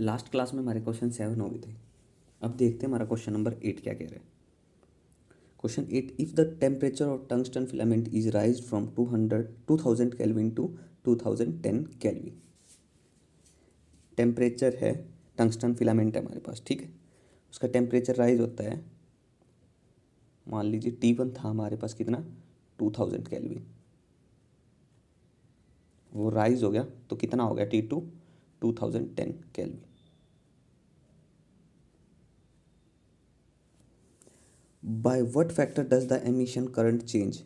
Last class में हमारे question 7 हो गए थे। अब देखते हैं हमारा क्वेश्चन नंबर 8 क्या कह रहा है। Question 8, if the temperature of tungsten filament is rise from 2000 kelvin to 2010 kelvin. Temperature है, टंगस्टन फिलामेंट है हमारे पास, ठीक है। उसका टेम्परेचर राइज होता है, मान लीजिए T1 था हमारे पास कितना, 2000 केल्विन। वो राइज हो गया तो कितना हो गया T2, 2010 kelvin. By what factor does the emission current change.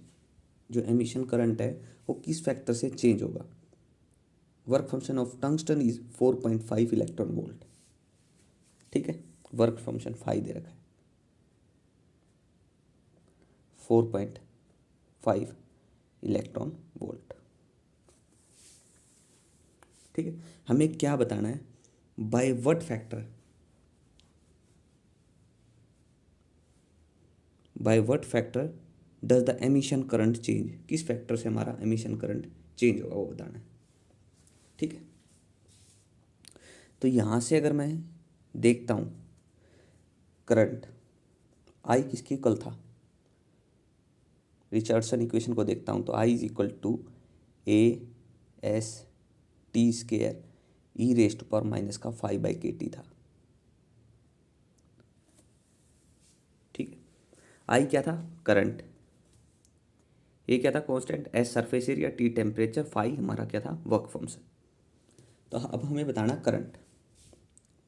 जो एमिशन करंट है वो किस फैक्टर से चेंज होगा। Work function of tungsten is 4.5 electron volt, ठीक है। वर्क फंक्शन 5 दे रखा है, 4.5 इलेक्ट्रॉन वोल्ट, ठीक है। हमें क्या बताना है, by what factor, by what factor does the emission current change, किस फैक्टर से हमारा एमिशन करंट चेंज होगा वो बताना है, ठीक है। तो यहाँ से अगर मैं देखता हूँ करंट आई किसके इक्वल था, रिचर्डसन इक्वेशन को देखता हूँ तो I is equal to A S T square e raise to power minus का 5/kT था, ठीक है। आई क्या था, करंट, ये क्या था, constant, S surface area, T temperature, phi हमारा क्या था, वर्क फंक्शन। तो अब हमें बताना करंट।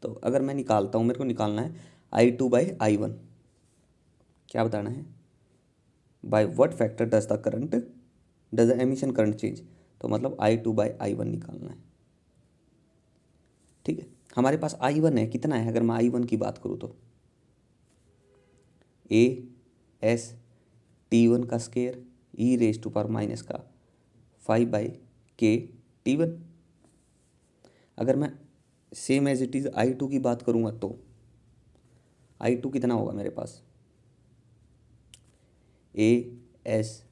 तो अगर मैं निकालता हूँ, मेरे को निकालना है I2/I1, क्या बताना है, by what factor does the current, does the emission current change, तो मतलब I2/I1 निकालना है, ठीक है। हमारे पास I1 है, कितना है, अगर मैं I1 की बात करूँ तो ए एस T1 का square E raise to power minus का 5/k T1। अगर मैं same as it is I2 की बात करूँगा तो I2 कितना होगा मेरे पास, ए एस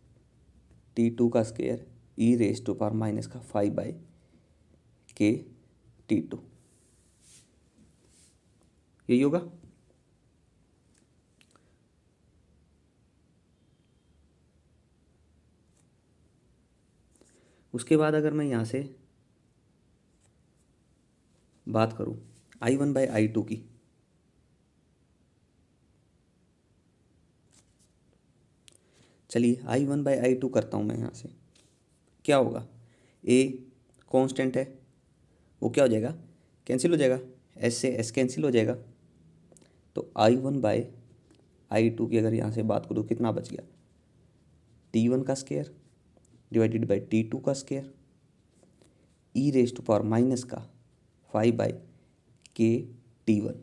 T2 का square E raise to power minus का 5/k T2, यही होगा। उसके बाद अगर मैं यहाँ से बात करूँ I1/I2 की, चलिए I1/I2 करता हूँ मैं यहाँ से, क्या होगा, ए कांस्टेंट है, वो क्या हो जाएगा, कैंसिल हो जाएगा, एस से एस कैंसिल हो जाएगा। तो I1/I2 की अगर यहाँ से बात करूँ कितना बच गया, T1 का स्केयर डिवाइडेड बाई T2 का square E raise to power minus का 5/k T1,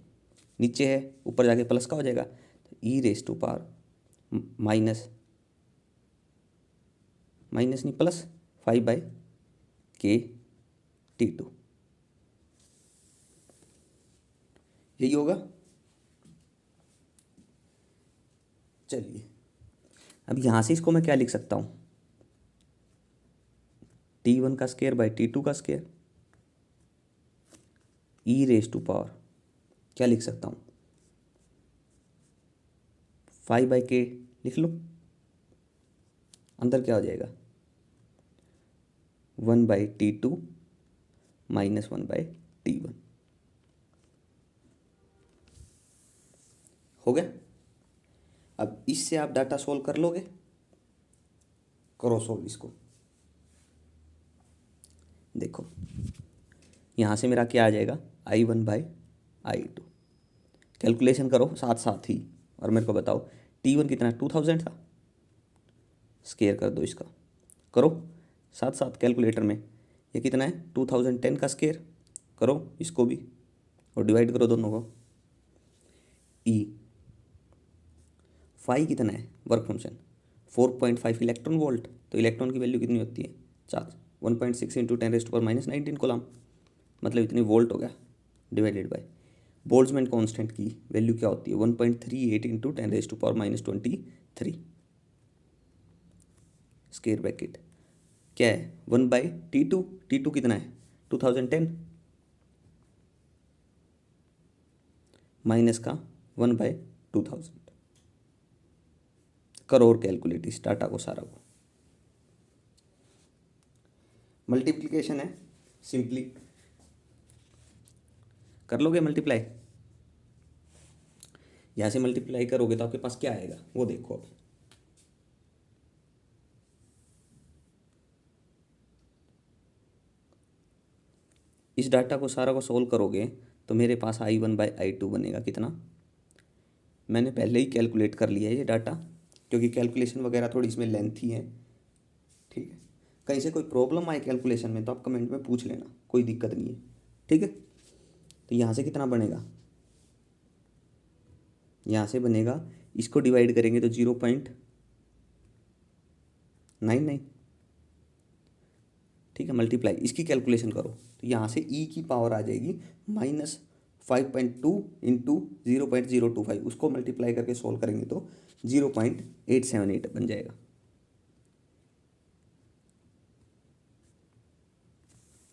नीचे है ऊपर जाके प्लस का हो जाएगा, तो e raise to power minus minus नहीं प्लस 5/k T2, यही होगा। चलिए अब यहाँ से इसको मैं क्या लिख सकता हूँ, T1 का स्केयर बाई T2 का square E raise to power क्या लिख सकता हूँ, 5/k लिख लो, अंदर क्या हो जाएगा, 1/T2 माइनस 1/T1, हो गया। अब इससे आप डाटा सोल्व कर लोगे, करो सोल्व इसको। देखो यहाँ से मेरा क्या आ जाएगा, I1/I2, कैलकुलेशन करो साथ साथ ही और मेरे को बताओ T1 कितना, 2000 था, स्केयर कर दो इसका, करो साथ साथ कैलकुलेटर में, ये कितना है 2010 का स्केयर, करो इसको भी और डिवाइड करो दोनों को। ई फाई कितना है, वर्क फंक्शन 4.5 इलेक्ट्रॉन वोल्ट, तो इलेक्ट्रॉन की वैल्यू कितनी होती है, चार्ज 1.6 इंटू 10⁻⁻19 कूलम, मतलब इतनी वोल्ट हो गया, डिवाइडेड बाय बोल्ट्जमैन कांस्टेंट की वैल्यू क्या होती है, 1.38 इंटू 10⁻⁻23 स्केयर ब्रैकेट क्या है 1/T2, T2 कितना है 2010, माइनस का 1/2000 करो और कैलकुलेट इस डाटा को सारा को। मल्टीप्लिकेशन है, सिंपली कर लोगे मल्टीप्लाई। यहाँ से मल्टीप्लाई करोगे तो आपके पास क्या आएगा वो देखो अब। इस डाटा को सारा को सोल्व करोगे तो मेरे पास I1/I2 बनेगा कितना। मैंने पहले ही कैलकुलेट कर लिया है ये डाटा, क्योंकि कैलकुलेशन वगैरह थोड़ी इसमें लेंथी है। ठीक है, कहीं से कोई प्रॉब्लम आए कैलकुलेशन में तो आप कमेंट में पूछ लेना, कोई दिक्कत नहीं है। ठीक है, तो यहाँ से कितना बनेगा, यहाँ से बनेगा, इसको डिवाइड करेंगे तो 0.99। ठीक है, मल्टीप्लाई इसकी कैलकुलेशन करो तो यहाँ से ई की पावर आ जाएगी -5.2 इंटू 0.025, उसको मल्टीप्लाई करके सोल्व करेंगे तो 0.878 बन जाएगा।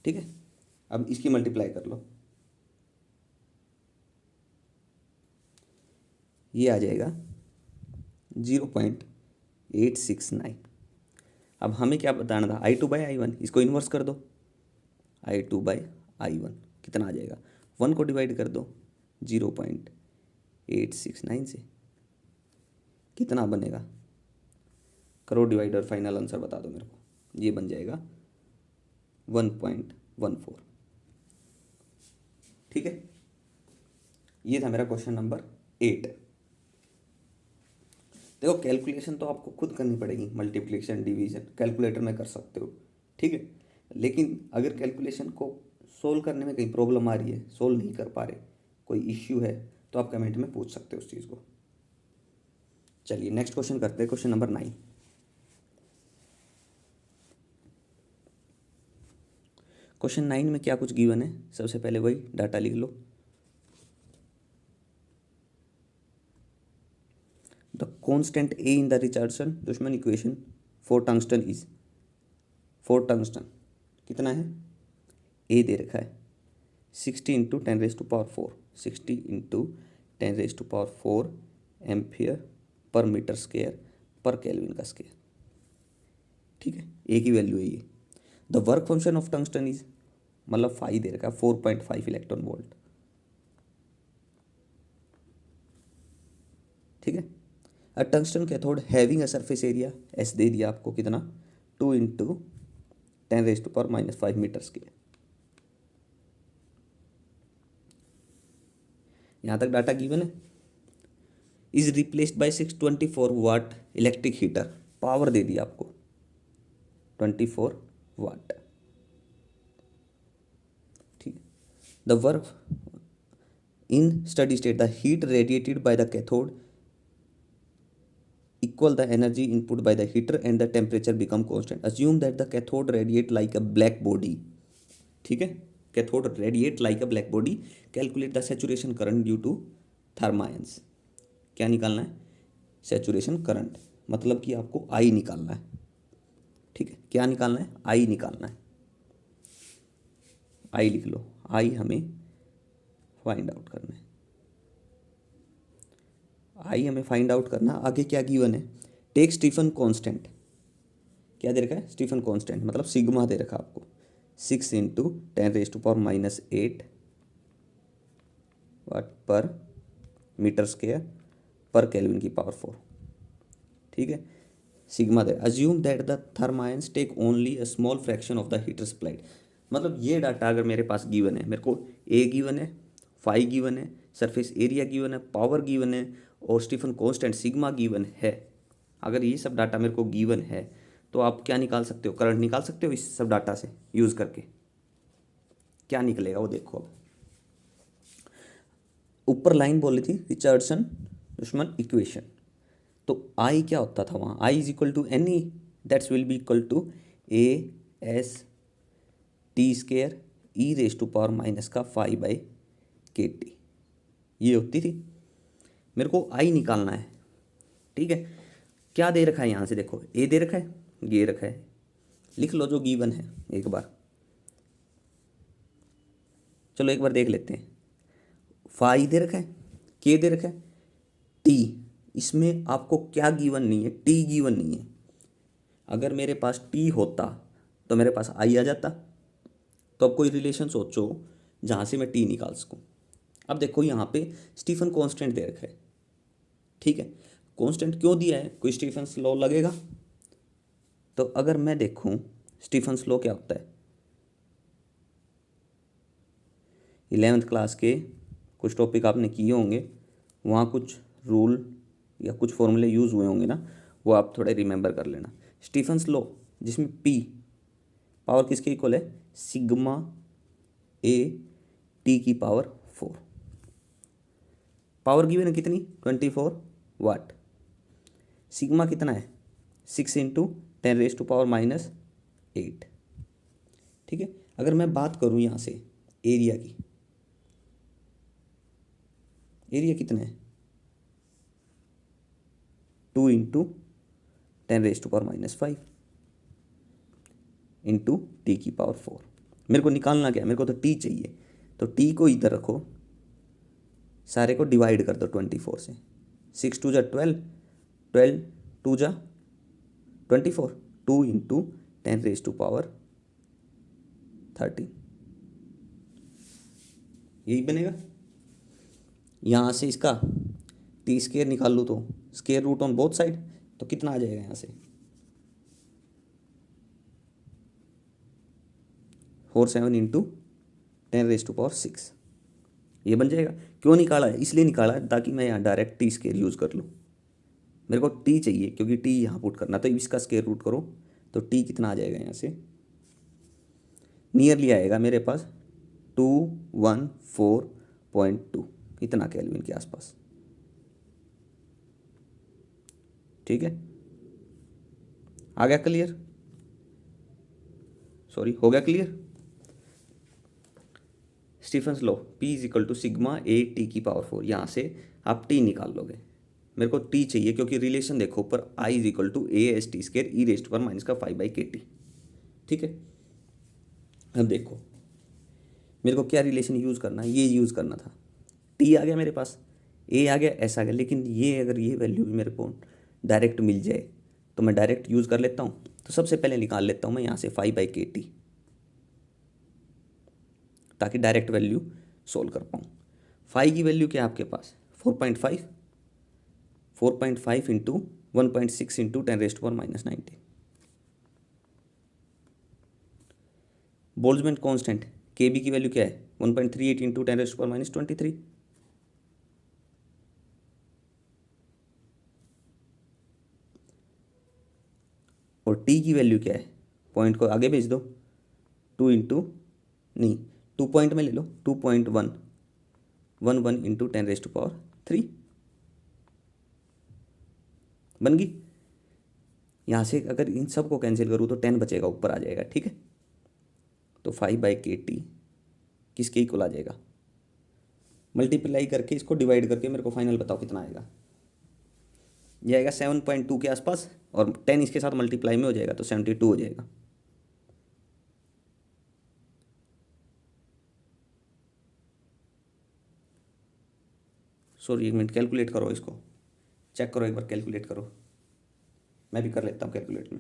ठीक है, अब इसकी मल्टीप्लाई कर लो, ये आ जाएगा 0.869। अब हमें क्या बताना था, I2/I1, इसको इन्वर्स कर दो। I2/I1 कितना आ जाएगा, 1 को डिवाइड कर दो 0.869 से, कितना बनेगा, करो डिवाइड और फाइनल आंसर बता दो मेरे को। ये बन जाएगा 1.14। ठीक है, ये था मेरा क्वेश्चन नंबर 8। देखो कैलकुलेशन तो आपको खुद करनी पड़ेगी, मल्टीप्लिकेशन डिवीजन कैलकुलेटर में कर सकते हो। ठीक है, लेकिन अगर कैलकुलेशन को सोल्व करने में कहीं प्रॉब्लम आ रही है, सोल्व नहीं कर पा रहे, कोई इश्यू है, तो आप कमेंट में पूछ सकते हो उस चीज़ को। चलिए नेक्स्ट क्वेश्चन करते हैं, क्वेश्चन नंबर 9। क्वेश्चन 9 में क्या कुछ गिवन है, सबसे पहले वही डाटा लिख लो। The constant A in the Richardson equation for tungsten is, for tungsten कितना है, ए दे रखा है 60 इंटू 10⁴, 60 इंटू 10⁴ एम्पियर पर मीटर स्क्वायर पर केल्विन का स्क्वायर। ठीक है, ए की वैल्यू है ये। The work function of tungsten is, मतलब फाई दे रखा है 4.5 इलेक्ट्रॉन वोल्ट। ठीक है, a tungsten cathode having a surface area S दे दिया आपको कितना, 2 इंटू 10⁻⁻5 मीटर स्क्वायर। यहाँ तक डाटा गिवन है। Is replaced by 624 watt electric heater, power दे दिया आपको 24 वाट। ठीक है, the work in study state, the heat radiated by the cathode equal the energy input by the heater and the temperature become constant. Assume that the cathode radiate like a black body. ठीक है, cathode radiate like a black body. Calculate the saturation current due to thermions. क्या निकालना है, saturation current, मतलब कि आपको I निकालना है। ठीक है, क्या निकालना है, I निकालना है। I लिख लो, I हमें फाइंड आउट करना है। आई हमें फाइंड आउट करना। आगे क्या गिवन है, टेक स्टीफन कांस्टेंट, क्या दे रखा है, स्टीफन कांस्टेंट मतलब सिग्मा दे रखा आपको 6 इंटू 10⁻⁸ वाट पर मीटर स्क्वायर पर केल्विन की पावर 4। ठीक है, सिग्मा दे। Assume that the thermions take only a small fraction of the heater supplied, मतलब ये डाटा अगर मेरे पास गिवन है, मेरे को ए गिवन है, फाई गिवन है, सरफेस एरिया गिवन है, पावर गिवन है और स्टीफन कांस्टेंट सिग्मा गिवन है। अगर ये सब डाटा मेरे को गिवन है तो आप क्या निकाल सकते हो, करंट निकाल सकते हो इस सब डाटा से यूज़ करके। क्या निकलेगा वो देखो। अब ऊपर लाइन बोली थी रिचर्डसन इक्वेशन, तो आई क्या होता था वहाँ, I is equal to any that's will be equal to A S T square e⁻⁵ ये होती थी। मेरे को आई निकालना है। ठीक है, क्या दे रखा है यहाँ से देखो, ए दे रखा है, ये रखा है, लिख लो जो गिवन है एक बार। चलो एक बार देख लेते हैं, फाई दे रखा है, के दे रखा है, टी, इसमें आपको क्या गिवन नहीं है, टी गिवन नहीं है। अगर मेरे पास टी होता तो मेरे पास आई आ जाता। तो अब कोई रिलेशन सोचो जहाँ से मैं टी निकाल सकूँ। अब देखो यहाँ पे स्टीफन कांस्टेंट दे रखा है, ठीक है। कांस्टेंट क्यों दिया है, कोई स्टीफन्स लॉ लगेगा। तो अगर मैं देखूँ स्टीफन्स लॉ क्या होता है, 11th क्लास के कुछ टॉपिक आपने किए होंगे, वहाँ कुछ रूल या कुछ फॉर्मूले यूज़ हुए होंगे ना, वो आप थोड़े रिमेंबर कर लेना। स्टीफन्स लॉ जिसमें पी पावर किसके इक्वल है, सिग्मा ए टी की पावर 4। पावर गिवन है कितनी, 24 वाट। सिग्मा कितना है, 6 × 10⁻⁻8। ठीक है। अगर मैं बात करूँ यहाँ से एरिया की, एरिया कितना है, 2 × 10⁻⁵ इंटू टी की पावर 4। मेरे को निकालना क्या है, मेरे को तो टी चाहिए। तो टी को इधर रखो, सारे को डिवाइड कर दो 24 से। 6 × 2 = 12, 12 × 2 = 24, 2 × 10⁻13। यही बनेगा। यहाँ से इसका टी स्केयर निकाल लूँ तो square root on both side, तो कितना आ जाएगा यहाँ से 47 × 10⁻6। ये बन जाएगा। क्यों निकाला है, इसलिए निकाला है ताकि मैं यहाँ डायरेक्ट टी स्केयर यूज़ कर लूँ। मेरे को टी चाहिए क्योंकि टी यहाँ पुट करना, तो इसका स्केयर रूट करो तो टी कितना आ जाएगा यहाँ से, नियरली आएगा मेरे पास 214.2, इतना केल्विन के आसपास। ठीक है, आ गया क्लियर, सॉरी हो गया clear. Stefan's law P = sigma A T की पावर 4, यहाँ से आप टी निकाल लोगे। मेरे को टी चाहिए क्योंकि रिलेशन देखो ऊपर I = a/t²e⁻⁵ ठीक है। अब देखो मेरे को क्या रिलेशन यूज़ करना है, ये यूज़ करना था। टी आ गया मेरे पास, ए आ गया, एस आ गया, लेकिन ये अगर ये वैल्यू मेरे को डायरेक्ट मिल जाए तो मैं डायरेक्ट यूज़ कर लेता हूँ। तो सबसे पहले निकाल लेता हूँ मैं यहाँ से 5/kt, ताकि डायरेक्ट वैल्यू सोल्व कर पाऊँ। 5 की वैल्यू क्या है आपके पास, 4.5, 4.5 × 1.6 × 10⁻⁻90। बोल्ट्जमैन कांस्टेंट KB की वैल्यू क्या है, 1.38 × 10⁻23। और T की वैल्यू क्या है, पॉइंट को आगे भेज दो, 2 इंटू नहीं 2 पॉइंट में ले लो, 2.11 × 10⁻³ बन गई। यहाँ से अगर इन सब को कैंसिल करूँ तो 10 बचेगा, ऊपर आ जाएगा। ठीक है, तो 5/kt किसके इक्वल आ जाएगा, मल्टीप्लाई करके इसको डिवाइड करके मेरे को फाइनल बताओ कितना आएगा। ये आएगा 7.2 के आसपास, और 10 इसके साथ मल्टीप्लाई में हो जाएगा तो 72 हो जाएगा। सॉरी एक मिनट, कैलकुलेट करो इसको, चेक करो एक बार, कैलकुलेट करो। मैं भी कर लेता हूँ कैलकुलेट में।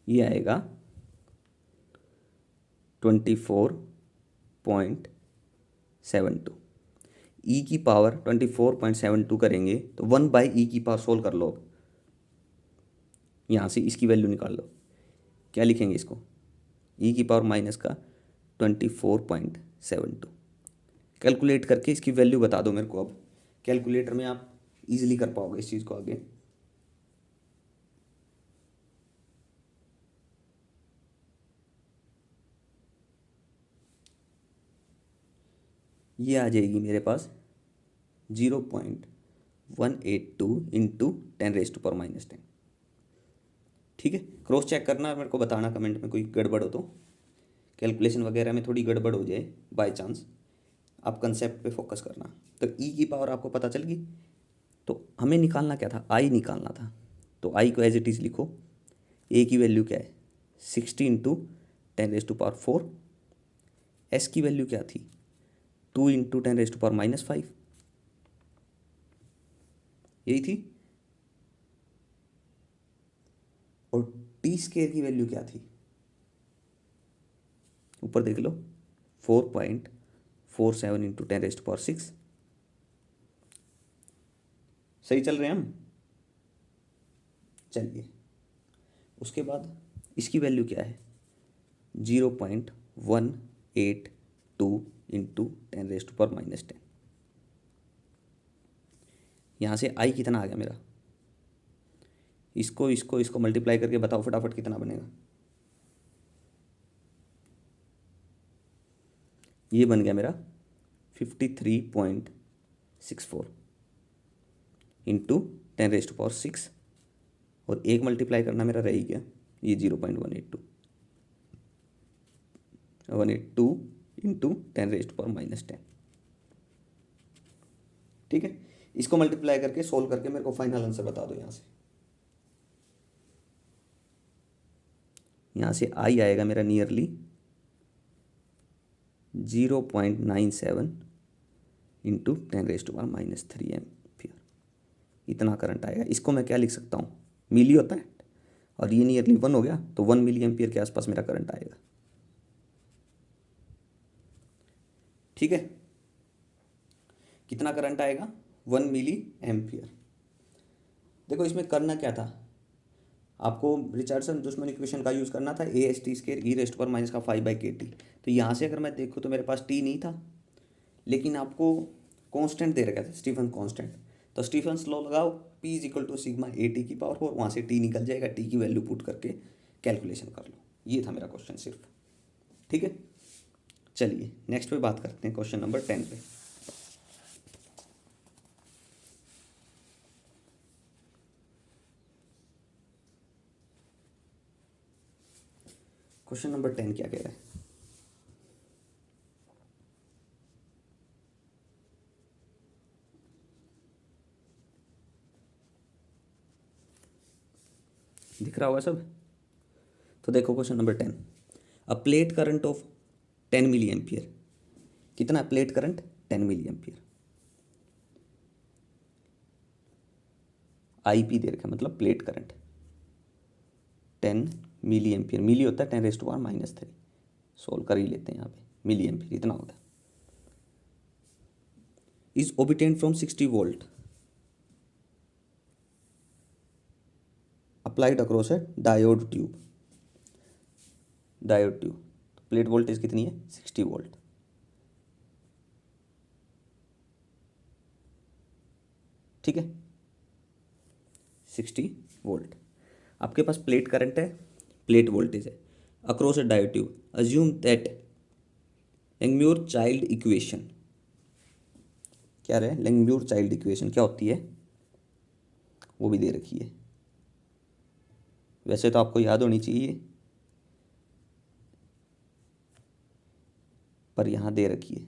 ये आएगा 24.72। ई की पावर 24.72 करेंगे तो 1/e की पावर सोल्व कर लो। अब यहाँ से इसकी वैल्यू निकाल लो, क्या लिखेंगे इसको, ई की पावर माइनस का 24.72। कैलकुलेट करके इसकी वैल्यू बता दो मेरे को। अब कैलकुलेटर में आप इजीली कर पाओगे इस चीज़ को आगे। ये आ जाएगी मेरे पास 0.182 × 10⁻⁻10। ठीक है, क्रॉस चेक करना, मेरे को बताना कमेंट में कोई गड़बड़ हो तो, कैलकुलेशन वगैरह में थोड़ी गड़बड़ हो जाए बाय चांस, आप कंसेप्ट पे फोकस करना। तो ई की पावर आपको पता चल गई। तो हमें निकालना क्या था, आई निकालना था। तो आई को एज इट इज़ लिखो, ए की वैल्यू क्या है 60 इंटू 10⁻⁴। एस की वैल्यू क्या थी 2 इंटू 10⁻⁻5, यही थी। और टी स्केयर की वैल्यू क्या थी, ऊपर देख लो 4.47 इंटू 10⁻⁶। सही चल रहे हैं हम। चलिए उसके बाद इसकी वैल्यू क्या है 0.182 इंटू 10⁻⁻10। यहाँ से आई कितना आ गया मेरा, इसको इसको इसको मल्टीप्लाई करके बताओ फटाफट कितना बनेगा। ये बन गया मेरा 53.64 इंटू 10⁻⁶, और एक मल्टीप्लाई करना मेरा रह गया ये 0.182 इंटू 10⁻⁻10। ठीक है, इसको मल्टीप्लाई करके सोल्व करके मेरे को फाइनल आंसर बता दो। यहाँ से आई आएगा मेरा नियरली 0.97 इंटू 10⁻⁻3 एम्पियर, इतना करंट आएगा। इसको मैं क्या लिख सकता हूँ, मिली होता है और ये नियरली 1 हो गया, तो 1 मिली एम्पियर के आसपास मेरा करंट आएगा। ठीक है, कितना करंट आएगा 1 मिली एम्पियर। देखो इसमें करना क्या था, आपको रिचर्डसन दुश्मन इक्वेशन का यूज़ करना था, ए S T square e rest पर माइनस का 5/kT। तो यहाँ से अगर मैं देखूँ तो मेरे पास टी नहीं था, लेकिन आपको कांस्टेंट दे रखा था स्टीफन कांस्टेंट। तो स्टीफन्स लॉ लगाओ, P is equal to sigma A T की पावर 4, वहाँ से टी निकल जाएगा, टी की वैल्यू पुट करके कैलकुलेशन कर लो। ये था मेरा क्वेश्चन सिर्फ। ठीक है, चलिए नेक्स्ट पे बात करते हैं, क्वेश्चन नंबर 10 पे। क्वेश्चन नंबर 10 क्या कह रहा है, दिख रहा होगा सब। तो देखो question number 10, a plate current of 10 milli ampere. कितना है plate current 10 milli ampere, I P दे रखा है, मतलब plate current 10 milli ampere, milli होता है 10⁻⁻3, सोल्व कर ही लेते हैं यहाँ पे, मिली एम्पियर इतना होता है। Is obtained from 60 volt applied across है diode tube. Diode tube plate voltage कितनी है 60 वोल्ट। ठीक है, 60 वोल्ट, आपके पास प्लेट करंट है, प्लेट वोल्टेज है, across a diode tube. Assume that Langmuir Child equation, क्या रहे लैंगम्यूर चाइल्ड इक्वेशन क्या होती है वो भी दे रखी है, वैसे तो आपको याद होनी चाहिए पर यहाँ दे रखी है।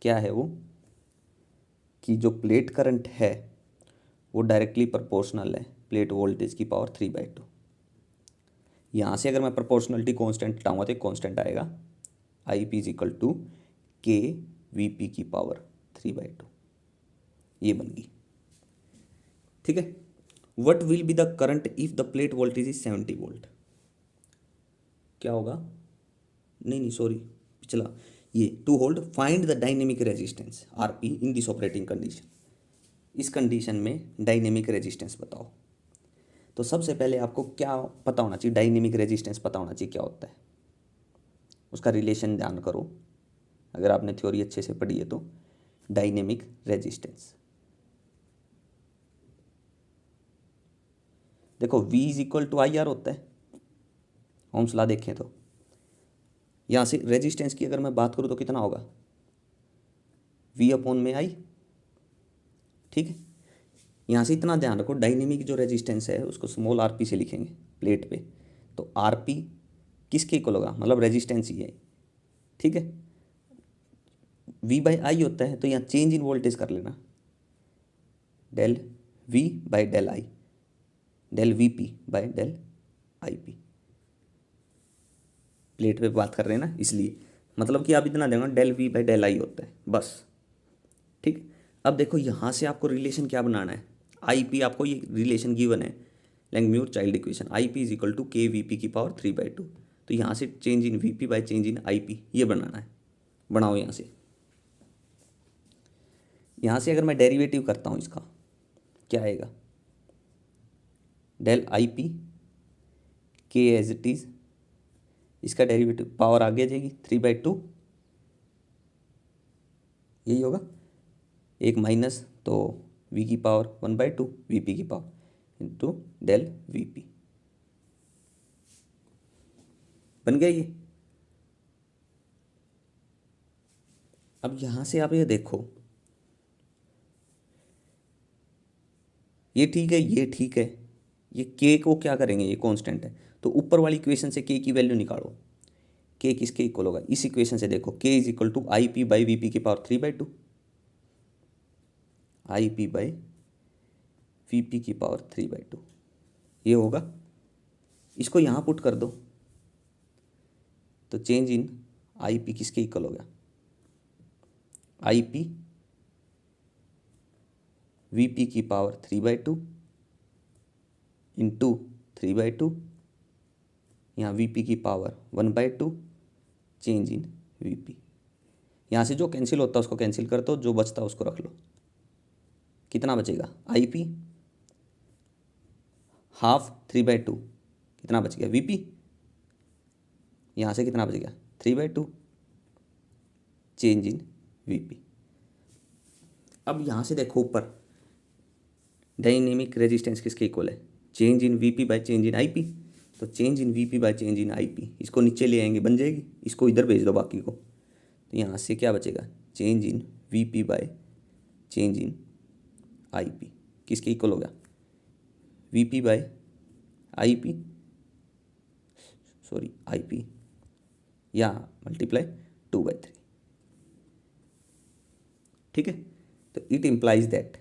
क्या है वो, कि जो प्लेट करंट है वो डायरेक्टली प्रोपोर्शनल है प्लेट वोल्टेज की पावर 3/2। यहाँ से अगर मैं प्रोपोर्शनलिटी कांस्टेंट हटाऊंगा तो कांस्टेंट आएगा, I P is equal to K V P की पावर 3/2, ये बन गई। ठीक है, what will be the current if the plate voltage is 70 volt. क्या होगा, नहीं सॉरी पिछला, ये to hold find the dynamic resistance R P in this operating condition. इस कंडीशन में डायनेमिक रेजिस्टेंस बताओ। तो सबसे पहले आपको क्या पता होना चाहिए, डायनेमिक रेजिस्टेंस पता होना चाहिए क्या होता है, उसका रिलेशन ध्यान करो अगर आपने थ्योरी अच्छे से पढ़ी है तो। डायनेमिक रेजिस्टेंस देखो V is equal to I R होता है, ओम्स लॉ देखें तो। यहाँ से रेजिस्टेंस की अगर मैं बात करूँ तो कितना होगा V/I। ठीक है, यहाँ से इतना ध्यान रखो, डायनेमिक जो रेजिस्टेंस है उसको स्मॉल आर पी से लिखेंगे प्लेट पे, तो आर पी किसके इक्वल होगा, मतलब रेजिस्टेंस ही है, ठीक है। वी बाई आई होता है, तो यहाँ चेंज इन वोल्टेज कर लेना, del V by del I, del V P by del I P. Plate पे बात कर रहे हैं ना, इसलिए मतलब कि आप इतना देंगे del V by del I होता है बस, ठीक। अब देखो यहाँ से आपको रिलेशन क्या बनाना है, आई पी आपको ये रिलेशन गिवन है, Langmuir Child equation, I P is equal to K V P की पावर 3/2। तो यहाँ से change in V P by change in I P ये बनाना है, बनाओ यहाँ से। यहाँ से अगर मैं डेरिवेटिव करता हूँ इसका, क्या आएगा, डेल आई पी के एज इट इज़, इसका डेरिवेटिव पावर आगे आ जाएगी 3/2, यही होगा, एक माइनस तो v की पावर 1/2 वी पी की power into del V P, बन गया ये। अब यहाँ से आप ये देखो, ये ठीक है, ये ठीक है, ये k को क्या करेंगे, ये कांस्टेंट है, तो ऊपर वाली इक्वेशन से k की वैल्यू निकालो, k किसके इक्वल होगा, इस इक्वेशन से देखो, k is equal to I P by V P की power 3/2, I P by V P की पावर 3/2 ये होगा। इसको यहाँ पुट कर दो, तो चेंज इन आई पी किसके इक्वल होगा, आई पी वी पी की पावर 3/2 इंटू 3/2, यहाँ वी पी की power 1/2 change in V P. यहाँ से जो कैंसिल होता है उसको कैंसिल कर दो, जो बचता है उसको रख लो, कितना बचेगा, आई पी हाफ 3/2, कितना बच गया वी पी, यहाँ से कितना बच गया 3/2 चेंज इन वी पी। अब यहाँ से देखो ऊपर डायनेमिक रेजिस्टेंस किसके इक्वल है, change in V P by change in I P, तो change in V P by change in I P, इसको नीचे ले आएंगे बन जाएगी, इसको इधर भेज दो बाकी को, तो यहाँ से क्या बचेगा, change in V P by change in I P किसके इक्वल होगा, we P by I P, sorry I P या मल्टीप्लाई 2/3, ठीक है। तो it implies that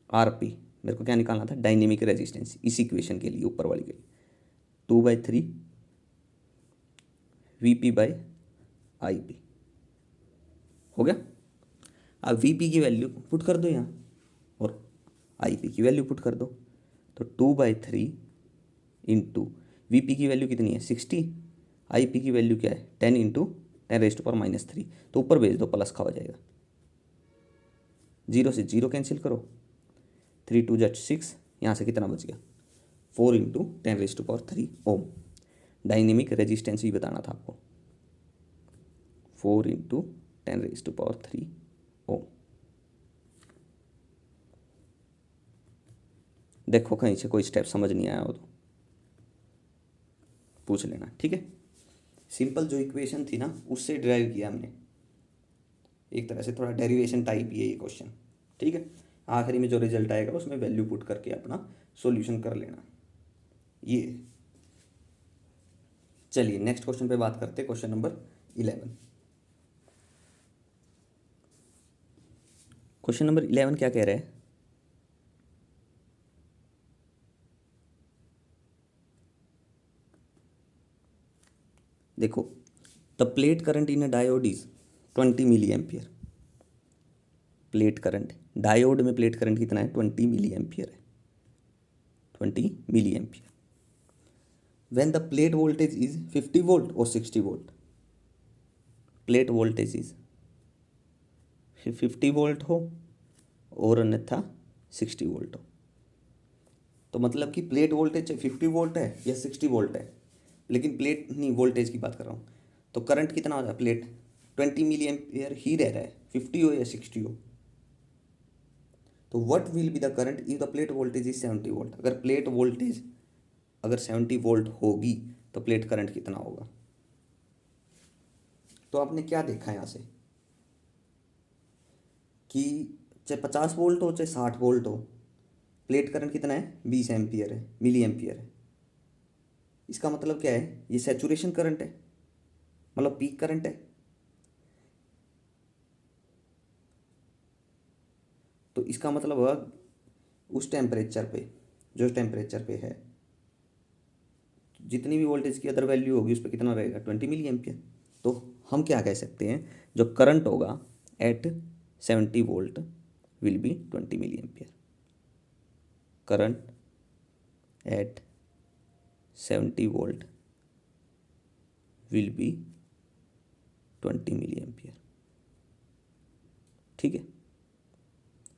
R P, मेरे को क्या निकालना था, डायनेमिक रेजिस्टेंस, इस इक्वेशन के लिए ऊपर वाली के लिए 2/3 we P by I P हो गया। अब वी पी की वैल्यू पुट कर दो यहाँ और आई पी की वैल्यू पुट कर दो, तो 2/3 इंटू वी पी की वैल्यू कितनी है 60, आई पी की वैल्यू क्या है 10 इंटू 10⁻³ तो ऊपर भेज दो, प्लस का हो जाएगा, 0 से 0 कैंसिल करो, 3 2 = 6, यहाँ से कितना बच गया 4 इंटू 10⁻³ ओम। डायनेमिक रेजिस्टेंस भी बताना था आपको, 4 इंटू 10⁻³ ओम। देखो कहीं से कोई स्टेप समझ नहीं आया हो तो पूछ लेना, ठीक है। सिंपल जो इक्वेशन थी ना उससे ड्राइव किया हमने, एक तरह से थोड़ा डेरिवेशन टाइप ही है ये क्वेश्चन, ठीक है। आखिरी में जो रिजल्ट आएगा उसमें वैल्यू पुट करके अपना सॉल्यूशन कर लेना ये। चलिए नेक्स्ट क्वेश्चन पे बात करते हैं, क्वेश्चन नंबर 11। क्वेश्चन नंबर 11 क्या कह रहा है, देखो the plate current in a diode is 20 milliampere, plate current diode में प्लेट करंट कितना है 20 मिली एम्पियर है, 20 milliampere. When the plate voltage is 50 volt और 60 volt, plate voltage is 50 volt हो और अन्यथा 60 वोल्ट हो, तो मतलब कि प्लेट वोल्टेज 50 वोल्ट है या 60 वोल्ट है, लेकिन प्लेट नहीं वोल्टेज की बात कर रहा हूँ, तो करंट कितना हो रहा है, प्लेट 20 मिली एम्पियर ही रह रहा है, 50 हो या 60 हो। तो what will be the current if the plate voltage is 70 volt, अगर प्लेट वोल्टेज अगर 70 वोल्ट होगी तो प्लेट करंट कितना होगा। तो आपने क्या देखा यहाँ से कि चाहे 50 वोल्ट हो चाहे 60 वोल्ट हो, प्लेट करंट कितना है, 20 एम्पियर है, मिली एम्पियर है। इसका मतलब क्या है, ये सैचुरेशन करंट है, मतलब पीक करंट है। तो इसका मतलब होगा उस टेम्परेचर पे, जो टेम्परेचर पे है, जितनी भी वोल्टेज की अदर वैल्यू होगी उस पर कितना रहेगा, 20 मिली एम्पियर। तो हम क्या कह सकते हैं, जो करंट होगा at 70 volt will be 20 milliampere. Current at 70 volt will be 20 milliampere. ठीक है,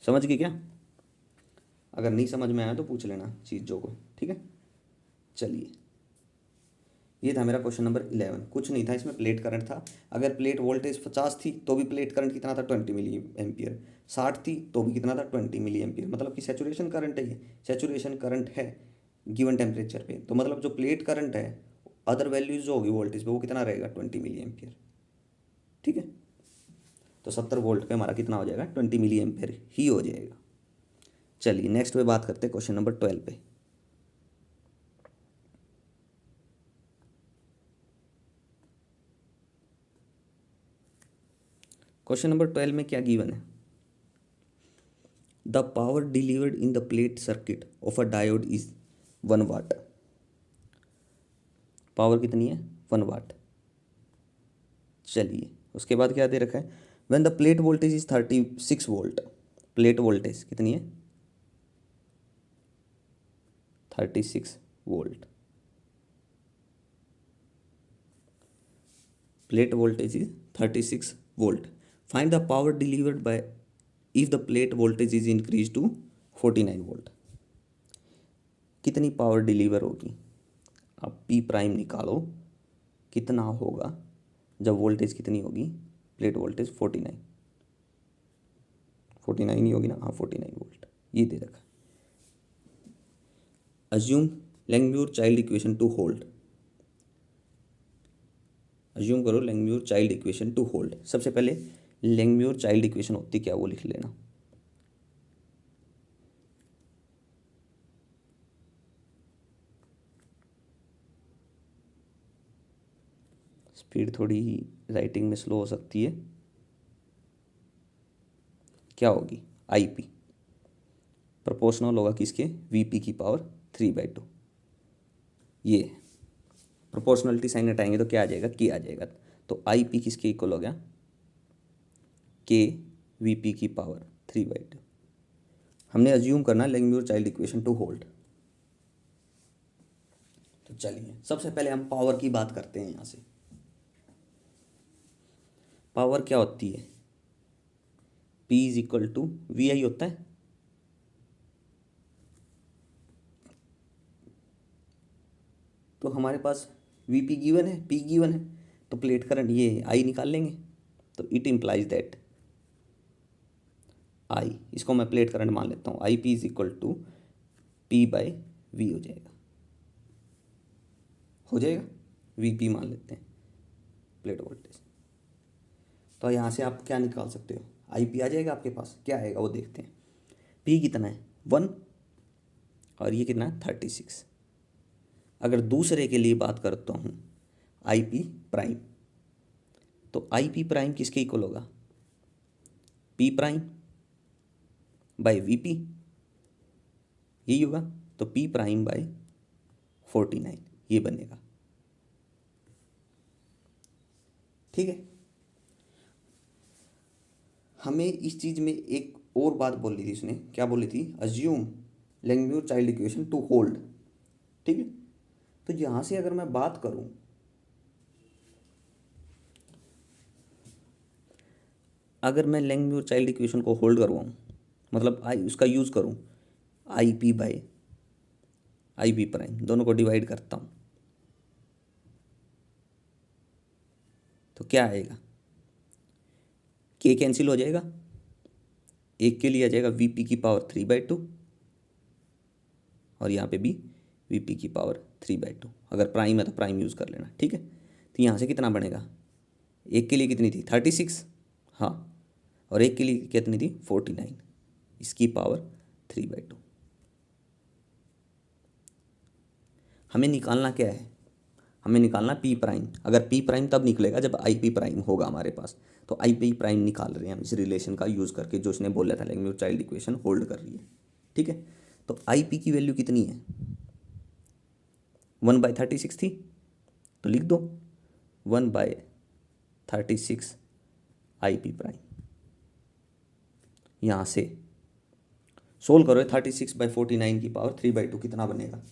समझ गए क्या? अगर नहीं समझ में आया तो पूछ लेना चीज़ों को, ठीक है। चलिए, ये था मेरा क्वेश्चन नंबर 11। कुछ नहीं था इसमें, प्लेट करंट था। अगर प्लेट वोल्टेज 50 थी तो भी प्लेट करंट कितना था, 20 मिली एम्पियर। 60 थी तो भी कितना था, 20 मिली एम्पियर। मतलब कि सैचुरेशन करंट है, ये सैचुरेशन करंट है गिवन टेम्परेचर पे। तो मतलब जो प्लेट करंट है अदर वैल्यूज जो होगी वोल्टेज पे वो कितना रहेगा, 20 मिली एम्पियर। ठीक है, तो 70 वोल्ट पे हमारा कितना हो जाएगा, 20 मिली एम्पियर ही हो जाएगा। चलिए नेक्स्ट पे बात करते हैं क्वेश्चन नंबर 12 पे। क्वेश्चन नंबर 12 में क्या गिवन है, the power delivered in the plate circuit of a diode is 1 watt. Power कितनी है, 1 वाट। चलिए उसके बाद क्या दे रखा है, when the plate voltage is 36 volt. Plate voltage कितनी है, 36 volt. Plate voltage is 36 volt. Find the power delivered by if the plate voltage is increase to 49 volt. कितनी पावर डिलीवर होगी, अब पी प्राइम निकालो, कितना होगा जब वोल्टेज कितनी होगी, प्लेट वोल्टेज 49 ही होगी ना, हाँ 49 वोल्ट, ये दे रखा है। Assume Langmuir Child equation to hold. Assume करो Langmuir Child equation to hold. सबसे पहले लैंगम्यूर चाइल्ड इक्वेशन होती क्या, वो लिख लेना। स्पीड थोड़ी ही राइटिंग में स्लो हो सकती है। क्या होगी, आई पी प्रोपोर्शनल होगा किसके, वी पी की पावर 3/2। ये प्रोपोर्शनलिटी साइन हटाएंगे तो क्या आ जाएगा, के आ जाएगा। तो आई पी किसके इक्वल हो गया, के वी पी की पावर 3/2। हमने अज्यूम करना लैंगम्यूर चाइल्ड इक्वेशन टू होल्ड। तो चलिए सबसे पहले हम पावर की बात करते हैं। यहाँ से पावर क्या होती है, P is equal to V I होता है। तो हमारे पास वी पी गिवन है, P गिवन है, तो प्लेट करंट ये आई निकाल लेंगे। तो इट इम्प्लाइज दैट आई, इसको मैं प्लेट करंट मान लेता हूँ, I P is equal to P by V हो जाएगा। हो जाएगा, वी पी मान लेते हैं प्लेट वोल्टेज। तो यहाँ से आप क्या निकाल सकते हो, आई पी आ जाएगा आपके पास, क्या आएगा वो देखते हैं। पी कितना है, 1, और ये कितना है, 36। अगर दूसरे के लिए बात करता हूँ आई पी प्राइम, तो आई पी प्राइम किसके इक्वल होगा, P prime by V P, यही होगा। तो पी प्राइम बाई 49 ये बनेगा। ठीक है, हमें इस चीज़ में एक और बात बोली थी उसने, क्या बोली थी, assume Langmuir Child equation to hold. ठीक है, तो यहाँ से अगर मैं बात करूँ, अगर मैं लैंगम्यूर चाइल्ड इक्वेशन को होल्ड करवाऊँ, मतलब आई उसका यूज़ करूँ, आई P by I P prime दोनों को डिवाइड करता हूँ, तो क्या आएगा, के कैंसिल हो जाएगा, एक के लिए आ जाएगा वी पी की पावर 3/2, और यहाँ पे भी वी पी की पावर 3/2। अगर प्राइम है तो प्राइम यूज़ कर लेना। ठीक है, तो यहाँ से कितना बनेगा, एक के लिए कितनी थी 36, हाँ, और एक के लिए कितनी थी 49। इसकी पावर 3/2। हमें निकालना क्या है, हमें निकालना पी प्राइम। अगर पी प्राइम तब निकलेगा जब आई पी प्राइम होगा हमारे पास। तो आई पी प्राइम निकाल रहे हैं हम इस रिलेशन का यूज़ करके, जो उसने बोला था लेकिन चाइल्ड इक्वेशन होल्ड कर रही है। ठीक है, तो आई पी की वैल्यू कितनी है, 1/36 थी, तो लिख दो 1/36 आई पी प्राइम। यहाँ से सोल्व करो, 36/49 की पावर 3/2 कितना बनेगा।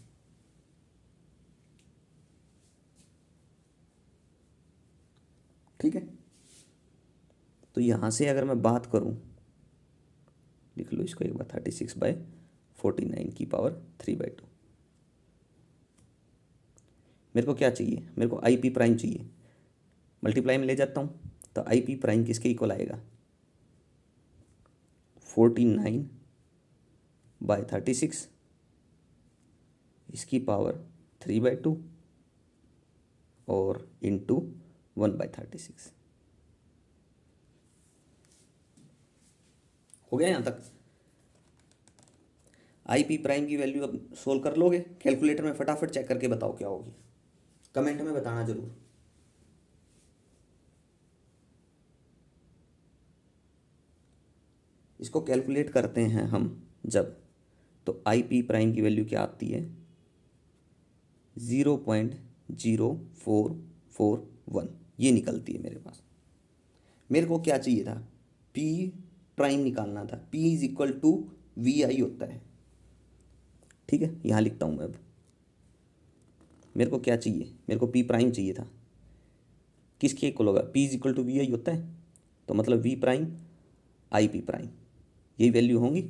ठीक है, तो यहाँ से अगर मैं बात करूँ, लिख लो इसको एक बार, 36/49 की पावर 3/2। मेरे को क्या चाहिए, मेरे को आई पी प्राइम चाहिए। मल्टीप्लाई में ले जाता हूँ, तो आई पी प्राइम किसके इक्वल आएगा, 49/36 इसकी पावर 3/2 और इंटू 1/36। हो गया यहाँ तक। आई पी प्राइम की वैल्यू अब सोल्व कर लोगे कैलकुलेटर में, फटाफट चेक करके बताओ क्या होगी, कमेंट में बताना जरूर। इसको कैलकुलेट करते हैं हम जब, तो आई पी प्राइम की वैल्यू क्या आती है, 0.0441 ये निकलती है मेरे पास। मेरे को क्या चाहिए था, पी प्राइम निकालना था, P is equal to V I होता है। ठीक है, यहाँ लिखता हूँ मैं अब, मेरे को क्या चाहिए, मेरे को पी प्राइम चाहिए था, किसके इक्वल होगा, P is equal to V I होता है, तो मतलब V prime I P prime यही वैल्यू होंगी।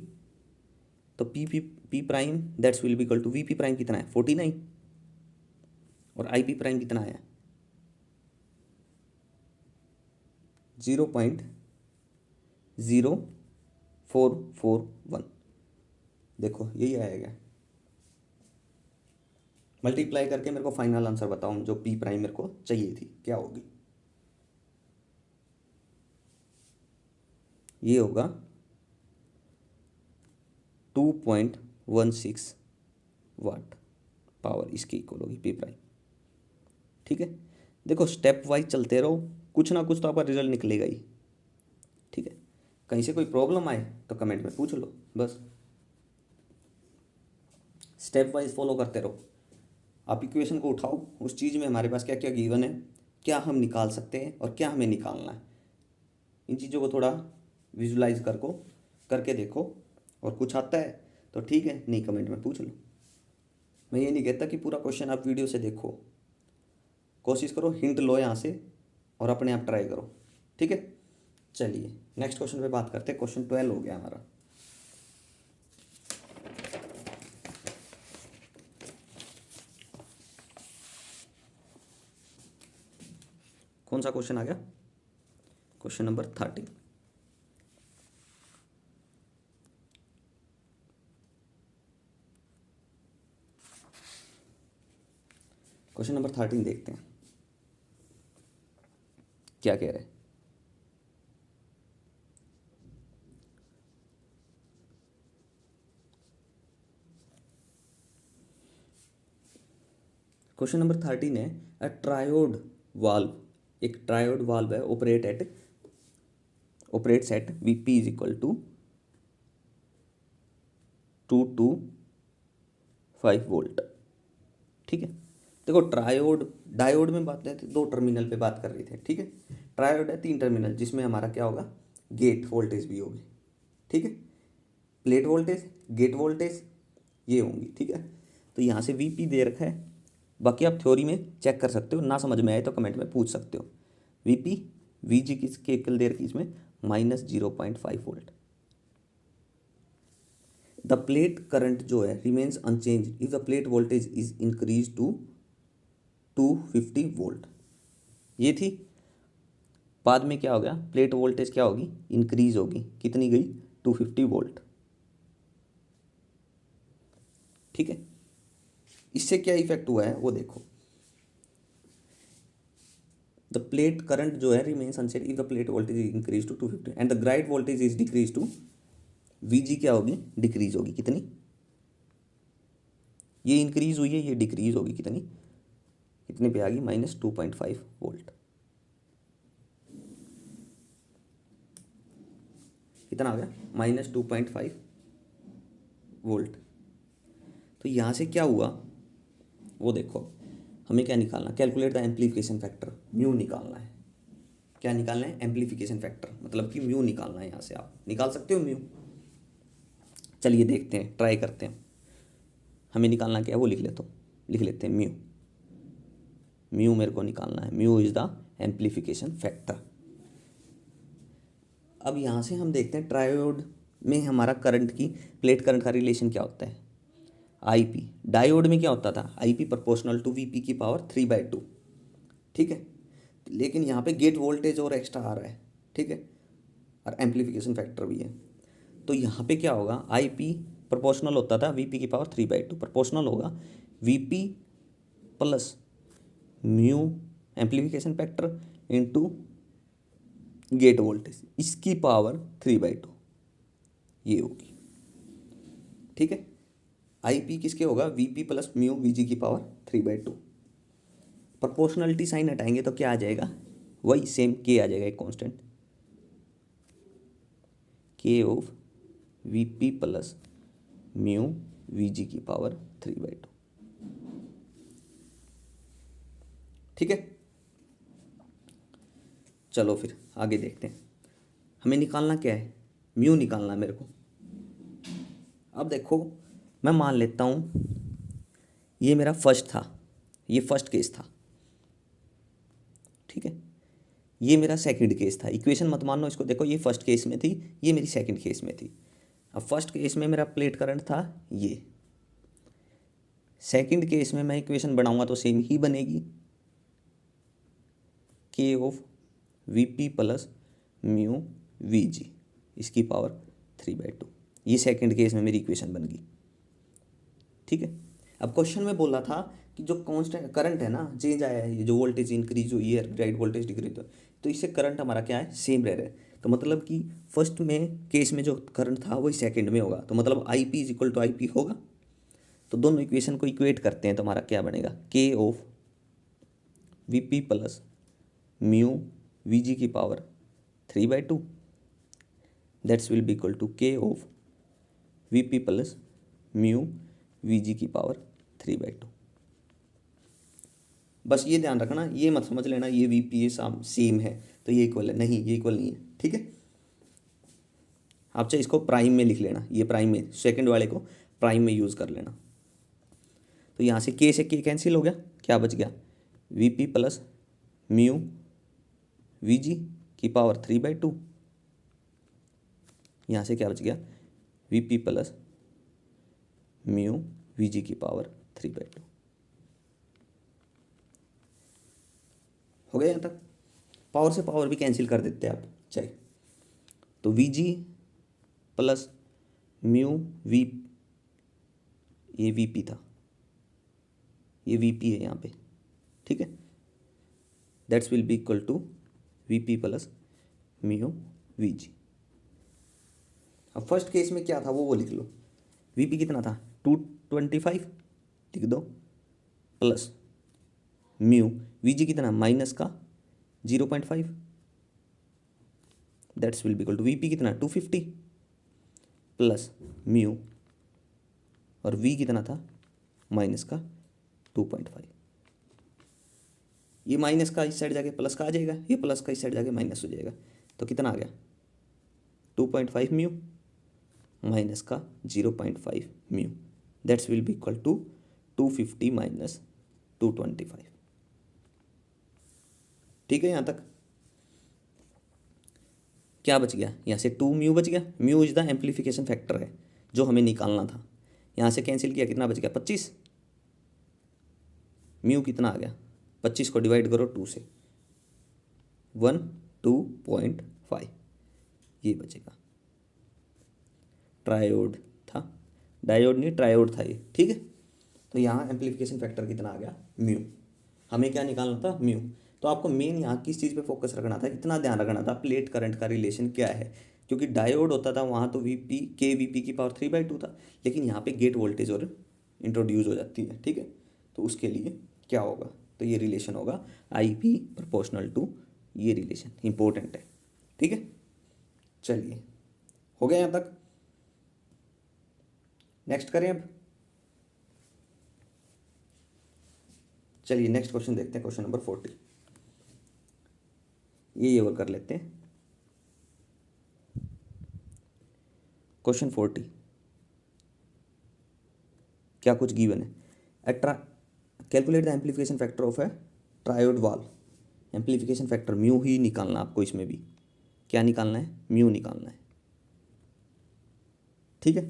तो P prime that's will be equal to V P prime कितना है 49 और आई पी प्राइम कितना है 0.0441। देखो यही आएगा। मल्टीप्लाई करके मेरे को फाइनल आंसर बताओ, जो पी प्राइम मेरे को चाहिए थी क्या होगी। ये होगा 2.16 वाट पावर इसकी इक्वल होगी पी प्राइम। ठीक है, देखो स्टेप वाइज चलते रहो, कुछ ना कुछ तो आपका रिजल्ट निकलेगा ही। ठीक है, कहीं से कोई प्रॉब्लम आए तो कमेंट में पूछ लो, बस स्टेप वाइज फॉलो करते रहो। आप इक्वेशन को उठाओ, उस चीज़ में हमारे पास क्या क्या गिवन है, क्या हम निकाल सकते हैं और क्या हमें निकालना है, इन चीज़ों को थोड़ा विजुलाइज करके देखो। और कुछ आता है तो ठीक है, नहीं कमेंट में पूछ लो। मैं ये नहीं कहता कि पूरा क्वेश्चन आप वीडियो से देखो, कोशिश करो हिंट लो यहाँ से और अपने आप ट्राई करो। ठीक है, चलिए नेक्स्ट क्वेश्चन पे बात करते हैं। क्वेश्चन 12 हो गया हमारा। कौन सा क्वेश्चन आ गया, क्वेश्चन नंबर 13। क्वेश्चन नंबर 13 देखते हैं क्या कह रहे हैं। क्वेश्चन नंबर 13 है, अ ट्रायोड वाल्व, एक ट्रायोड वाल्व है, operates at VP is equal to 225 volt. ठीक है, देखो ट्रायोड डायोड में बात करते, दो टर्मिनल पे बात कर रहे थे। ठीक है, ट्रायोड है 3 टर्मिनल, जिसमें हमारा क्या होगा, गेट वोल्टेज भी होगी। ठीक है, प्लेट वोल्टेज, गेट वोल्टेज ये होंगी। ठीक है, तो यहाँ से वीपी दे रखा है, बाकी आप थ्योरी में चेक कर सकते हो, ना समझ में आए तो कमेंट में पूछ सकते हो। वीपी वीजी किसके इक्वल दे रखी इसमें, -0.5 वोल्ट। द प्लेट करंट जो है remains unchange if the plate voltage is increase to 250 volt. ये थी, बाद में क्या हो गया, प्लेट वोल्टेज क्या होगी, इंक्रीज होगी, कितनी गई 250 वोल्ट। ठीक है, इससे क्या इफेक्ट हुआ है वो देखो। द प्लेट करंट जो है remains unchange if the plate voltage is increase to 250 and the grid voltage is decrease to V G क्या होगी, डिक्रीज होगी। कितनी, ये इंक्रीज हुई है, ये डिक्रीज होगी। कितनी, कितने पे आ गई, -2.5 वोल्ट। कितना आ गया, -2.5 वोल्ट। तो यहाँ से क्या हुआ वो देखो, हमें क्या निकालना, calculate the amplification factor, mu निकालना है। क्या निकालना है, एम्प्लीफिकेशन फैक्टर, मतलब कि म्यू निकालना है। यहाँ से आप निकाल सकते हो म्यू। चलिए देखते हैं, ट्राई करते हैं। हमें निकालना क्या है वो लिख लेते हैं म्यू। म्यू मेरे को निकालना है, mu is the amplification factor. अब यहाँ से हम देखते हैं ट्रायोड में हमारा करंट की, प्लेट करंट का रिलेशन क्या होता है, आईपी। डायोड में क्या होता था, आईपी प्रोपोर्शनल टू वीपी की पावर 3/2। ठीक है, लेकिन यहाँ पे गेट वोल्टेज और एक्स्ट्रा आ रहा है। ठीक है, और एम्प्लीफिकेशन फैक्टर भी है। तो यहाँ पे क्या होगा, आईपी प्रोपोर्शनल होता था वीपी की पावर 3/2, प्रोपोर्शनल होगा VP plus mu amplification factor into gate voltage, इसकी पावर 3/2 ये होगी। ठीक है, आईपी किसके होगा, वीपी प्लस म्यू वीजी की पावर 3/2। प्रोपोर्शनलिटी साइन हटाएंगे तो क्या आ जाएगा, वही सेम के आ जाएगा, एक constant K of VP plus mu VG की पावर 3/2। ठीक है, चलो फिर आगे देखते हैं। हमें निकालना क्या है, म्यू निकालना है मेरे को। अब देखो, मैं मान लेता हूँ ये मेरा फर्स्ट था, ये फर्स्ट केस था। ठीक है, ये मेरा सेकंड केस था। इक्वेशन मत मानो इसको, देखो ये फर्स्ट केस में थी, ये मेरी सेकंड केस में थी। अब फर्स्ट केस में मेरा प्लेट करंट था ये, सेकंड केस में मैं इक्वेशन बनाऊंगा तो सेम ही बनेगी, K of VP plus mu VG इसकी पावर 3/2। ये सेकंड केस में मेरी इक्वेशन बन गई। ठीक है, अब क्वेश्चन में बोला था कि जो कांस्टेंट करंट है ना, चेंज आया है, ये जो वोल्टेज इंक्रीज हुई है, राइट वोल्टेज डिक्रीज हुआ, तो इससे करंट हमारा क्या है, सेम रह रहा है। तो मतलब कि फर्स्ट में केस में जो करंट था वही सेकंड में होगा, तो मतलब I P is equal to I P होगा। तो दोनों इक्वेशन को इक्वेट करते हैं तो हमारा क्या बनेगा, K of V P plus mu V G की power 3/2 that's will be equal to K of V P plus mu V G की पावर 3/2। बस ये ध्यान रखना, ये मत समझ लेना ये वी पी सेम है तो ये इक्वल है, नहीं ये इक्वल नहीं है। ठीक है, आप चाहे इसको प्राइम में लिख लेना, ये प्राइम में, सेकंड वाले को प्राइम में यूज़ कर लेना। तो यहाँ से के कैंसिल हो गया, क्या बच गया, we P plus mu V G की पावर 3/2। यहाँ से क्या बच गया, we P plus mu V G की पावर 3/2। हो गया यहाँ तक। पावर से पावर भी कैंसिल कर देते हैं आप चाहे, तो V G plus mu V, ये वी पी था, ये वी पी है यहाँ पे। ठीक है, that's will be equal to V P plus mu V G. अब फर्स्ट केस में क्या था वो लिख लो, वी पी कितना था 225 लिख दो, प्लस म्यू वी जी कितना माइनस का 0.5 that's will be equal to V P कितना 250 प्लस म्यू और वी कितना था माइनस का 2.5। ये माइनस का इस साइड जाके प्लस का आ जाएगा, ये प्लस का इस साइड जाके माइनस हो जाएगा, तो कितना आ गया 2.5 म्यू माइनस का 0.5 mu that's will be equal to 250 minus 225। ठीक है, यहाँ तक क्या बच गया, यहाँ से 2 म्यू बच गया, mu is the amplification factor है जो हमें निकालना था। यहाँ से कैंसिल किया, कितना बच गया 25, म्यू कितना आ गया 25 को डिवाइड करो 2 से 2.5 ये बचेगा। ट्रायोड था, डायोड नहीं ट्रायोड था ये। ठीक है, तो यहाँ एम्प्लीफिकेशन फैक्टर कितना आ गया म्यू, हमें क्या निकालना था म्यू। तो आपको मेन यहाँ किस चीज़ पे फोकस रखना था, इतना ध्यान रखना था प्लेट करंट का रिलेशन क्या है, क्योंकि डायोड होता था वहाँ तो वीपी के वीपी की पावर 3/2 था, लेकिन यहाँ पे गेट वोल्टेज और इंट्रोड्यूस हो जाती है, ठीक है। तो उसके लिए क्या होगा, तो ये रिलेशन होगा आई पी प्रोपोर्शनल टू, ये रिलेशन इंपॉर्टेंट है, ठीक है। चलिए, हो गया यहाँ तक। नेक्स्ट करें अब। चलिए नेक्स्ट क्वेश्चन देखते हैं, क्वेश्चन नंबर 40। ये और कर लेते हैं। क्वेश्चन 40 क्या कुछ गिवन है, calculate the amplification factor of a triode valve. Amplification factor mu ही निकालना आपको, इसमें भी क्या निकालना है, म्यू निकालना है, ठीक है।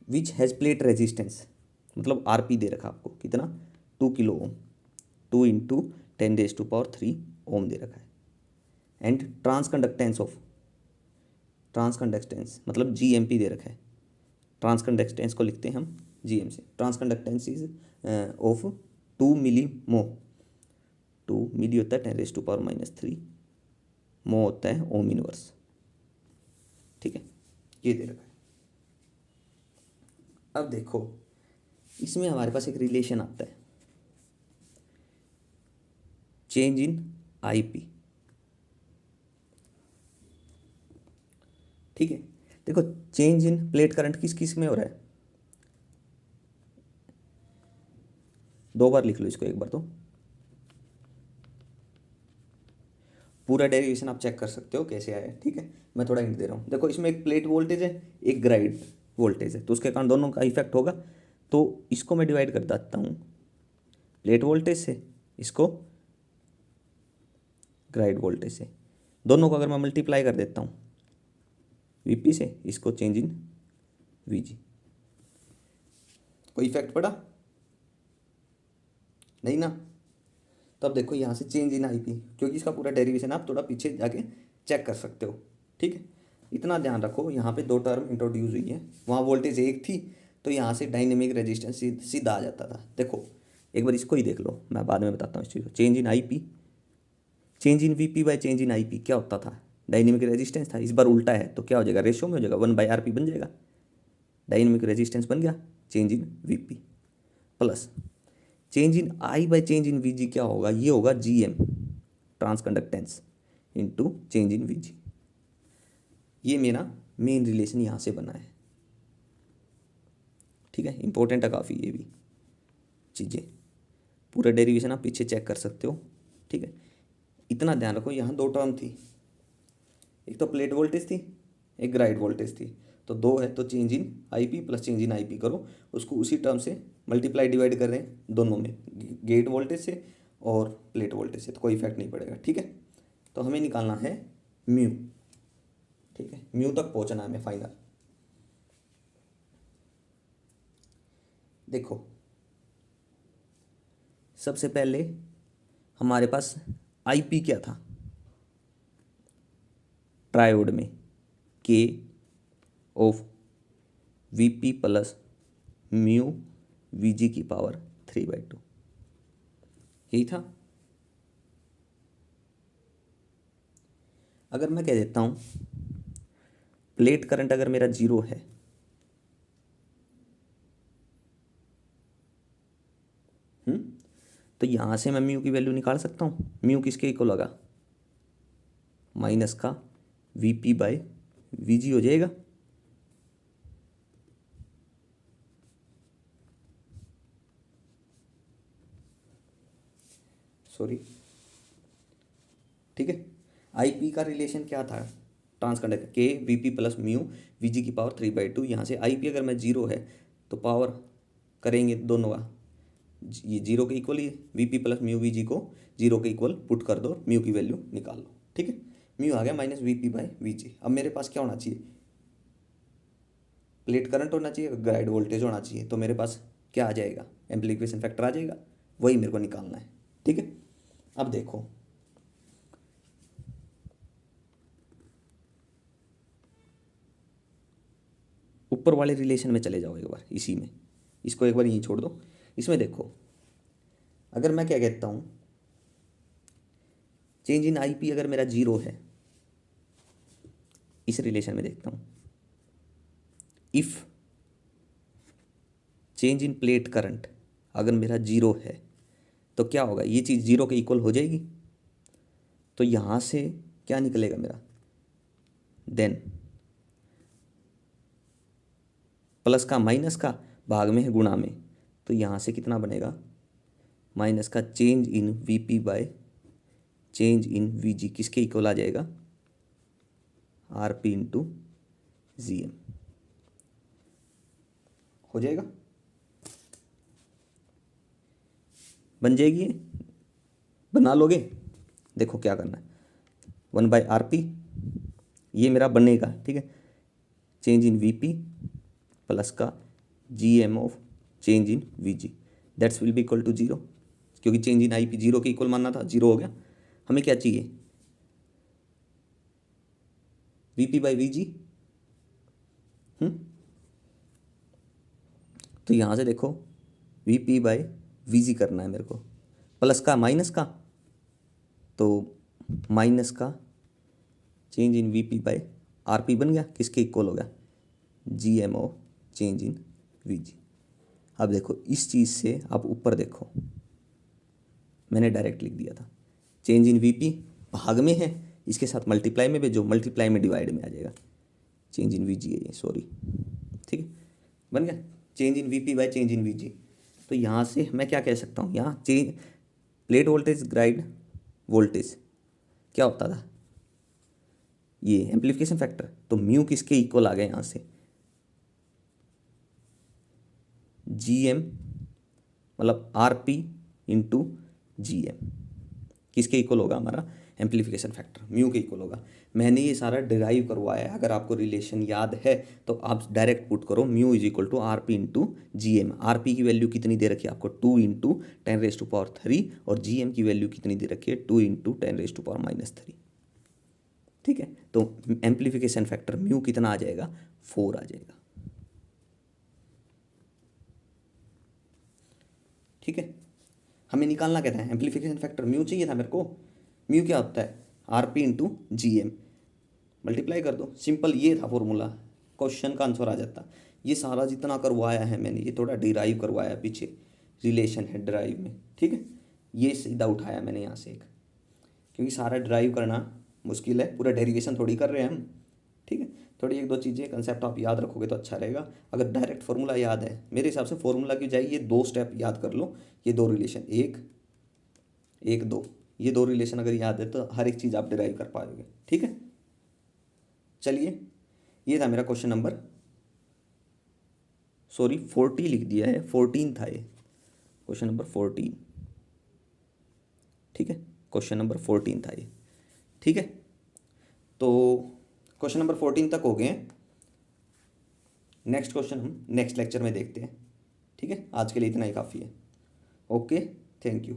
विच हैज़ प्लेट रेजिस्टेंस, मतलब आरपी दे रखा आपको कितना, 2 किलो ओम, 2 × 10⁻³ ओम दे रखा है। एंड ट्रांसकंडक्टेंस मतलब जीएमपी दे रखा है। ट्रांसकंडक्टेंस को लिखते हैं हम जीएम से। ट्रांसकंडक्टेंस इज ऑफ 2 मिलीमो, 2 मिली होता है 10⁻³ मो होता है ओम इनवर्स, ठीक है। ये दे रखा है। अब देखो इसमें हमारे पास एक रिलेशन आता है, चेंज इन आईपी, ठीक है। देखो चेंज इन प्लेट करंट किस किस में हो रहा है, 2 बार लिख लो इसको, एक बार तो पूरा डेरिवेशन आप चेक कर सकते हो कैसे आया है, ठीक है। मैं थोड़ा हिंट दे रहा हूँ, देखो इसमें एक प्लेट वोल्टेज है, एक ग्राइड वोल्टेज है, तो उसके कारण दोनों का इफेक्ट होगा। तो इसको मैं डिवाइड कर देता हूँ प्लेट वोल्टेज से, इसको ग्राइड वोल्टेज से, दोनों को अगर मैं मल्टीप्लाई कर देता हूँ वीपी से, इसको चेंज इन वीजी, कोई इफेक्ट पड़ा नहीं ना। तो अब देखो यहाँ से चेंज इन आईपी, क्योंकि इसका पूरा डेरिवेशन आप थोड़ा पीछे जाके चेक कर सकते हो, ठीक है। इतना ध्यान रखो, यहाँ पे 2 टर्म इंट्रोड्यूस हुई है, वहाँ वोल्टेज 1 थी, तो यहाँ से डायनेमिक रेजिस्टेंस सीधा आ जाता था। देखो एक बार इसको ही देख लो, मैं बाद में बताता हूँ इस चीज़ को। Change in IP, change in VP bye change in IP क्या होता था, डायनेमिक रेजिस्टेंस था। इस बार उल्टा है, तो क्या हो जाएगा, रेशियो में हो जाएगा, 1/RP बन जाएगा, डायनेमिक रेजिस्टेंस बन गया change in VP, plus change in I by change in VG क्या होगा, ये होगा GM transconductance into change in VG. ये मेरा मेन रिलेशन यहाँ से बना है, ठीक है। इंपॉर्टेंट है काफ़ी ये भी चीज़ें, पूरा डेरिवेशन आप पीछे चेक कर सकते हो, ठीक है। इतना ध्यान रखो, यहाँ 2 टर्म थी, एक तो प्लेट वोल्टेज थी, एक ग्राइड वोल्टेज थी, तो 2 है, तो चेंज इन आईपी प्लस चेंज इन आईपी करो, उसको उसी टर्म से मल्टीप्लाई डिवाइड कर रहे हैं दोनों में, गेट वोल्टेज से और प्लेट वोल्टेज से, तो कोई इफेक्ट नहीं पड़ेगा, ठीक है। तो हमें निकालना है म्यू, ठीक है, म्यू तक पहुंचना है हमें फाइनल। देखो सबसे पहले हमारे पास आईपी क्या था ट्रायोड में, K of VP plus mu VG की पावर 3/2, यही था। अगर मैं कह देता हूँ प्लेट करंट अगर मेरा 0 है, तो यहाँ से मैं म्यू की वैल्यू निकाल सकता हूँ। म्यू किसके इक्वल होगा, माइनस का वीपी बाय वीजी हो जाएगा, सॉरी, ठीक है। आईपी का रिलेशन क्या था, ट्रांसकंडक्टर के वीपी प्लस म्यू वीजी की पावर 3/2। यहाँ से आईपी अगर मैं 0 है तो पावर करेंगे दोनों का, ये 0 के इक्वल ही, वीपी प्लस म्यू वीजी को 0 के इक्वल पुट कर दो, म्यू की वैल्यू निकाल लो, ठीक है। म्यू आ गया माइनस वीपी बाय वीजी। अब मेरे पास क्या होना चाहिए, प्लेट करंट होना चाहिए, ग्राइड वोल्टेज होना चाहिए, तो मेरे पास क्या आ जाएगा, एम्प्लीफिकेशन फैक्टर आ जाएगा, वही मेरे को निकालना है, ठीक है। अब देखो ऊपर वाले रिलेशन में चले जाओ एक बार, इसी में, इसको एक बार यहीं छोड़ दो। इसमें देखो अगर मैं क्या कहता हूँ, चेंज इन आईपी अगर मेरा 0 है, इस रिलेशन में देखता हूँ, if change in plate current अगर मेरा जीरो है तो क्या होगा, ये चीज़ जीरो के इक्वल हो जाएगी। तो यहाँ से क्या निकलेगा मेरा, देन प्लस का माइनस का भाग में है गुणा में, तो यहाँ से कितना बनेगा, माइनस का change in V P by change in V G किसके इक्वल आ जाएगा, R P into G M हो जाएगा, बन जाएगी ये, बना लोगे। देखो क्या करना है, 1/RP ये मेरा बनेगा, ठीक है, चेंज इन वीपी प्लस का GM of change in VG that's will be equal to zero, क्योंकि चेंज इन IP जीरो के इक्वल मानना था, जीरो हो गया। हमें क्या चाहिए, VP/VG। तो यहाँ से देखो VP/VG करना है मेरे को, प्लस का माइनस का, तो माइनस का चेंज इन VP/RP बन गया, किसके इक्वल हो गया, GM of change in VG। अब देखो इस चीज़ से आप ऊपर देखो, मैंने डायरेक्ट लिख दिया था, चेंज इन VP भाग में है, इसके साथ मल्टीप्लाई में भेजो, मल्टीप्लाई में डिवाइड में आ जाएगा, चेंज इन VG है ये, सॉरी, ठीक है, बन गया चेंज इन VP/चेंज इन VG। तो यहाँ से मैं क्या कह सकता हूँ, यहाँ change plate voltage grid voltage क्या होता था, ये एम्पलीफिकेशन फैक्टर, तो म्यू किसके इक्वल आ गया यहाँ से, GM मतलब RP इंटू GM किसके इक्वल होगा, हमारा एम्पलीफिकेशन फैक्टर म्यू के इक्वल होगा। मैंने ये सारा डिराइव करवाया है, अगर आपको रिलेशन याद है तो आप डायरेक्ट पुट करो, mu is equal to RP into GM। RP की वैल्यू कितनी दे रखी है आपको, 2 इंटू 10⁻³ और GM की वैल्यू कितनी दे रखी है, 2 इंटू 10⁻⁻3। ठीक है, तो एम्पलीफिकेशन फैक्टर म्यू कितना आ जाएगा, 4 आ जाएगा। ठीक है, हमें निकालना क्या था, एम्पलीफिकेशन फैक्टर म्यू चाहिए था मेरे को। म्यू क्या होता है, RP इंटू GM, मल्टीप्लाई कर दो, सिंपल ये था फॉर्मूला, क्वेश्चन का आंसर आ जाता। ये सारा जितना करवाया है मैंने, ये थोड़ा डिराइव करवाया, पीछे रिलेशन है डिराइव में, ठीक है, ये सीधा उठाया मैंने यहाँ से एक, क्योंकि सारा डिराइव करना मुश्किल है, पूरा डेरिवेशन थोड़ी कर रहे हैं हम। ठीक है, थोड़ी एक दो चीज़ें कंसेप्ट आप याद रखोगे तो अच्छा रहेगा। अगर डायरेक्ट फार्मूला याद है, मेरे हिसाब से फार्मूला की जाए ये 2 स्टेप याद कर लो, ये 2 रिलेशन, एक एक 2, ये 2 रिलेशन अगर याद है तो हर एक चीज़ आप डिराइव कर पाओगे। ठीक है, चलिए, ये था मेरा क्वेश्चन नंबर, सॉरी 40 लिख दिया है, 14 था ये, क्वेश्चन नंबर 14। ठीक है, क्वेश्चन नंबर 14 था ये। ठीक है, तो क्वेश्चन नंबर 14 तक हो गए हैं, नेक्स्ट क्वेश्चन हम नेक्स्ट लेक्चर में देखते हैं। ठीक है, आज के लिए इतना ही काफ़ी है। Okay, thank you.